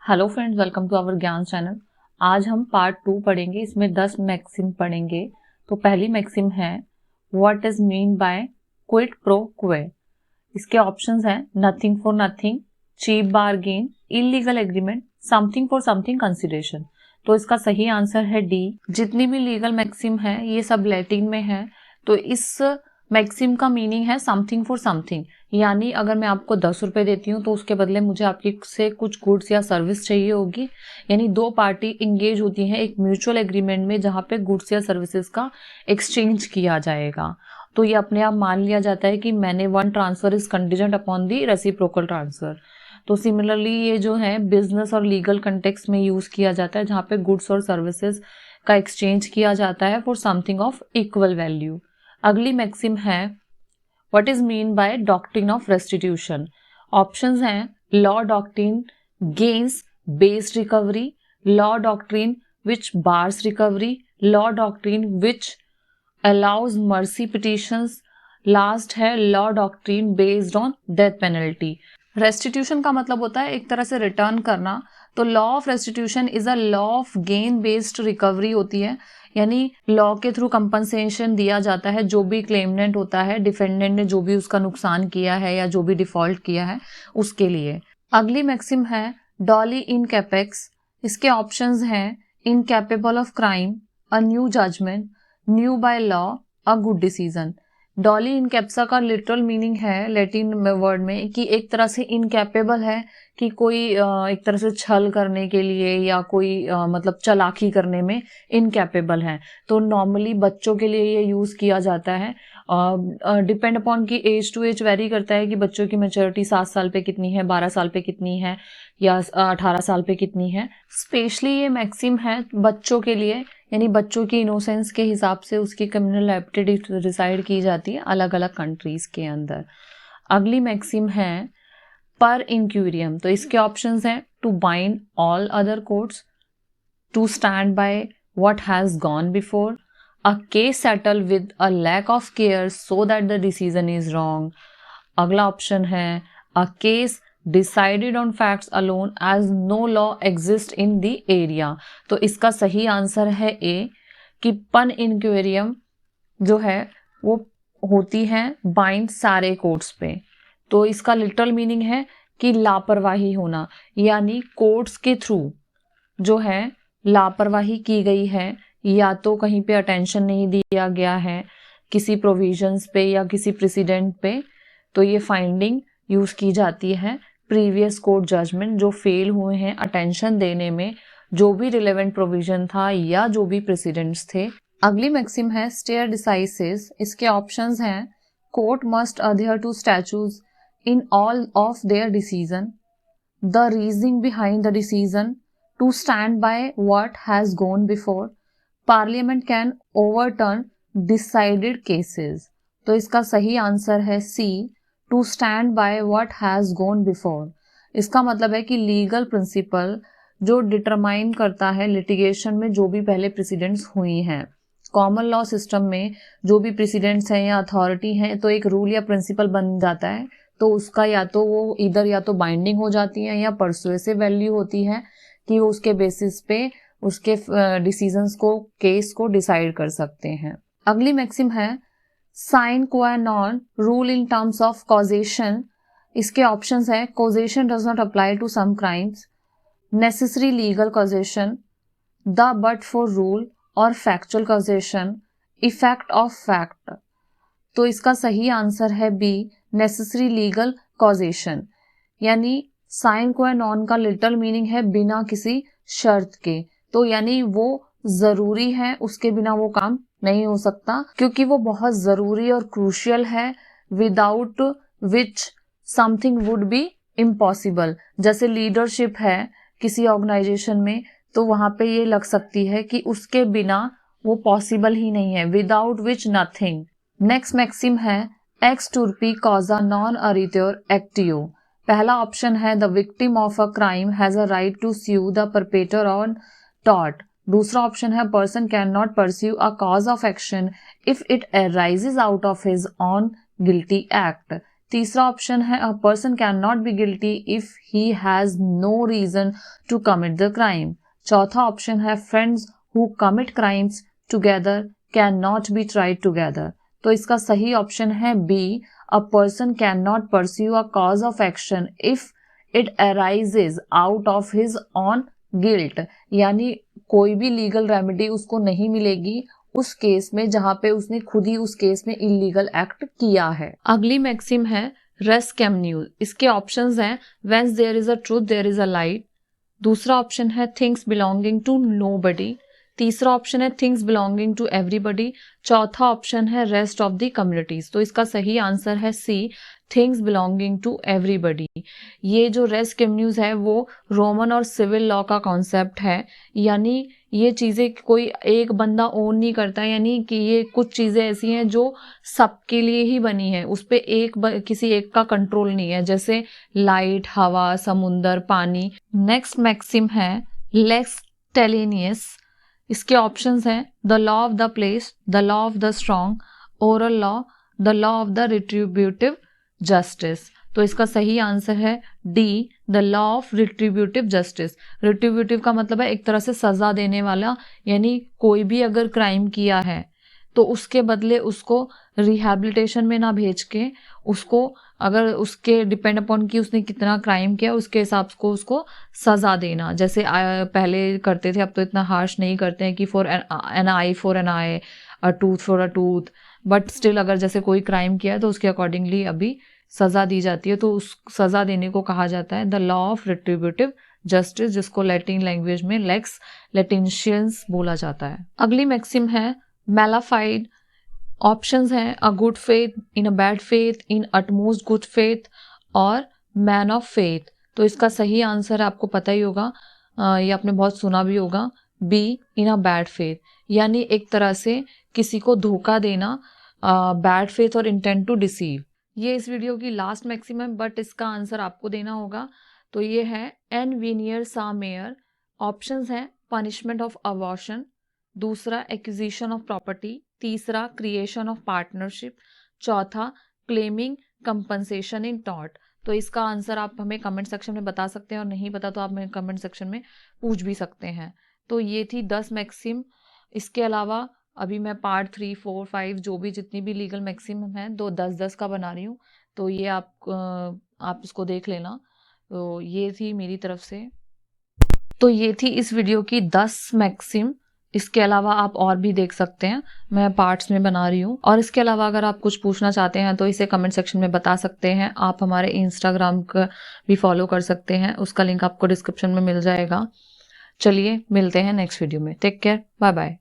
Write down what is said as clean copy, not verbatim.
Hello friends, welcome to our Gyan channel. आज हम part 2 पढ़ेंगे। इसमें 10 मैक्सिम पढ़ेंगे। तो पहली मैक्सिम है what is mean by quid pro quo. इसके ऑप्शंस हैं nothing for nothing, cheap bargain, illegal agreement, something for something consideration. तो इसका सही आंसर है डी। जितनी भी लीगल मैक्सिम है ये सब लैटिन में है। तो इस मैक्सिम का मीनिंग है समथिंग फॉर समथिंग, यानी अगर मैं आपको 10 रुपए देती हूँ तो उसके बदले मुझे आपकी से कुछ गुड्स या सर्विस चाहिए होगी। यानी दो पार्टी इंगेज होती हैं एक म्यूचुअल एग्रीमेंट में जहाँ पे गुड्स या सर्विसेज का एक्सचेंज किया जाएगा। तो ये अपने आप मान लिया जाता है कि मैंने one transfer is contingent upon the reciprocal transfer. तो सिमिलरली ये जो है बिजनेस और लीगल कंटेक्स्ट में यूज किया जाता है जहाँ पे गुड्स और सर्विसेज का एक्सचेंज किया जाता है for something of equal value. अगली मैक्सिम है what is mean by doctrine of restitution. Options हैं law doctrine gains based recovery, law doctrine which bars recovery, law doctrine which allows mercy petitions, last है law doctrine based on death penalty. Restitution का मतलब होता है एक तरह से return करना। तो law of restitution is a law of gain based recovery होती है, यानी लॉ के थ्रू कंपनसेशन दिया जाता है जो भी क्लेमनेंट होता है, डिफेंडेंट ने जो भी उसका नुकसान किया है या जो भी डिफॉल्ट किया है उसके लिए। अगली मैक्सिम है डॉली इन कैपेक्स। इसके ऑप्शंस हैं incapable of crime, a new judgement, new by law, a good decision. Doli incapax का लिटरल मीनिंग है लैटिन वर्ड में कि एक तरह से इनकैपेबल है कि कोई एक तरह से छल करने के लिए या कोई मतलब चालाकी करने में इनकैपेबल है। तो नॉर्मली बच्चों के लिए ये यूज किया जाता है। डिपेंड अपॉन की एज टू एज वेरी करता है कि बच्चों की मैच्योरिटी 7 साल पे कितनी है, 12 साल पे कितनी है या 18 साल पे कितनी है। स्पेशली ये मैक्सिम है बच्चों के लिए, यानी बच्चों की इनोसेंस के हिसाब से उसकी क्रिमिनल लायबिलिटी डिसाइड की जाती है अलग अलग कंट्रीज के अंदर। अगली मैक्सिम है पर इंक्यूरियम। तो इसके ऑप्शंस हैं to bind all other courts, to stand by what has gone before, a case settle with a lack of care so that the decision is wrong. अगला ऑप्शन है a case decided on facts alone as no law exist in the area. तो इसका सही answer है ए कि पन इंक्वेरियम जो है वो होती है बाइंड सारे कोर्ट्स पे। तो इसका लिटरल मीनिंग है कि लापरवाही होना, यानी कोर्ट्स के थ्रू जो है लापरवाही की गई है या तो कहीं पे अटेंशन नहीं दिया गया है किसी प्रोविजंस पे या किसी प्रेसिडेंट पे, तो ये फाइंडिंग यूज की जाती है प्रीवियस कोर्ट जजमेंट जो फेल हुए हैं अटेंशन देने में, जो भी रिलेवेंट प्रोविजन था या जो भी प्रेसिडेंट्स थे। अगली मैक्सिम है स्टेयर डिसाइसिस। इसके ऑप्शंस हैं court must adhere to statutes in all of their decision, the reasoning behind the decision, to stand by what has gone before, parliament can overturn decided cases. तो इसका सही answer है C to stand by what has gone before. इसका मतलब है कि legal principal जो determine करता है लिटिगेशन में जो भी पहले प्रेसिडेंट्स हुई हैं। कॉमन लॉ सिस्टम में जो भी प्रेसिडेंट्स हैं या अथॉरिटी हैं तो एक रूल या प्रिंसिपल बन जाता है, तो उसका या तो वो इधर या तो बाइंडिंग हो जाती है या परसुएसिव वैल्यू होती है कि वो उसके बेसिस पे उसके डिसीजंस को केस को डिसाइड कर सकते हैं। अगली मैक्सिम है sine qua non rule in terms of causation. इसके ऑप्शंस है causation does not apply to some crimes, necessary legal causation, the but for rule और factual causation, effect of fact. तो इसका सही आंसर है बी नेसेसरी लीगल कॉजेशन, यानी sine qua non का literal meaning है बिना किसी शर्त के। तो यानी वो जरूरी है, उसके बिना वो काम नहीं हो सकता क्योंकि वो बहुत जरूरी और क्रूशियल है, without which something would be impossible. जैसे लीडरशिप है किसी ऑर्गेनाइजेशन में तो वहां पे ये लग सकती है कि उसके बिना वो पॉसिबल ही नहीं है, without which nothing. Next maxim है ex turpi causa non oritur actio. पहला ऑप्शन है the victim of a crime has a right to sue the perpetrator on टॉट। दूसरा ऑप्शन है person can not pursue a cause of action if it arises out of his own guilty act. तीसरा option है a person can not be guilty if he has no reason to commit the crime. चौथा option है friends who commit crimes together can not be tried together. तो इसका सही option है B, a person can not pursue a cause of action if it arises out of his own guilt, यानी कोई भी legal remedy उसको नहीं मिलेगी उस केस में जहां पे उसने खुद ही उस केस में इलीगल एक्ट किया है। अगली मैक्सिम है रेस कैमन्यूल। इसके ऑप्शंस हैं whence there is a truth there is a light. दूसरा ऑप्शन है थिंग्स बिलोंगिंग टू नोबडी। तीसरा ऑप्शन है थिंग्स बिलोंगिंग टू एवरीबडी। चौथा ऑप्शन है रेस्ट ऑफ द कम्युनिटीज। तो इसका सही आंसर है C, things belonging to everybody. ये जो रेस कम्युन्यूज है वो रोमन और सिविल लॉ का कॉन्सेप्ट है, यानी ये चीजें कोई एक बंदा ओन नहीं करता, यानी कि ये कुछ चीजें ऐसी हैं जो सबके लिए ही बनी है, उस पे किसी एक का कंट्रोल नहीं है, जैसे लाइट, हवा, समुंदर, पानी। नेक्स्ट मैक्सिम है लेक्स टेलेनियस। इसके ऑप्शंस हैं the law of the place, the law of the strong, oral law, the law of the retributive justice. तो इसका सही आंसर है D, the law of retributive justice. Retributive का मतलब है एक तरह से सजा देने वाला, यानी कोई भी अगर क्राइम किया है तो उसके बदले उसको रिहैबिलिटेशन में ना भेज के उसको, अगर उसके डिपेंड अपॉन कि उसने कितना क्राइम किया उसके हिसाब से उसको सजा देना। जैसे पहले करते थे, अब तो इतना हार्श नहीं करते हैं कि for an eye for an eye, a tooth for a tooth, but still अगर जैसे कोई क्राइम किया है तो उसके अकॉर्डिंगली अभी सजा दी जाती है, तो उस सजा देने को कहा जाता है the law of retributive justice, जिसको लैटिन लैंग्वेज में लेक्स लैटिनशियंस बोला जाता है। अगली मैक्सिम है मैलाफाइड। ऑप्शंस हैं a good faith, in a bad faith, in utmost good faith और मैन ऑफ फेथ। तो इसका सही आंसर आपको पता ही होगा, ये आपने बहुत सुना भी होगा, B, in a bad faith, यानी एक तरह से किसी को धोखा देना, बैड फेथ और इंटेंट टू डिसीव। ये इस वीडियो की लास्ट मैक्सिम है, बट इसका आंसर आपको देना होगा। तो ये है एन वीनियर सा मेयर। ऑप्शंस हैं पनिशमेंट ऑफ अबॉर्शन, दूसरा एक्विजिशन ऑफ प्रॉपर्टी, तीसरा क्रिएशन ऑफ पार्टनरशिप, चौथा क्लेमिंग कंपनसेशन इन टॉर्ट। तो इसका आंसर आप हमें कमेंट सेक्शन में बता सकते हैं, और नहीं पता तो आप हमें कमेंट सेक्शन में पूछ भी सकते हैं। तो ये थी 10 मैक्सिम। इसके अलावा अभी मैं पार्ट 3, 4, 5 जो भी जितनी भी लीगल मैक्सिमम है 10-10 का बना रही हूँ, तो ये आप इसको देख लेना। तो ये थी मेरी तरफ से, तो ये थी इस वीडियो की 10 मैक्सिम। इसके अलावा आप और भी देख सकते हैं, मैं पार्ट्स में बना रही हूँ। और इसके अलावा अगर आप कुछ पूछना चाहते हैं तो इसे कमेंट सेक्शन में बता सकते हैं। आप हमारे इंस्टाग्राम का भी फॉलो कर सकते हैं, उसका लिंक आपको डिस्क्रिप्शन में मिल जाएगा। चलिए मिलते हैं नेक्स्ट वीडियो में। Take care, bye bye.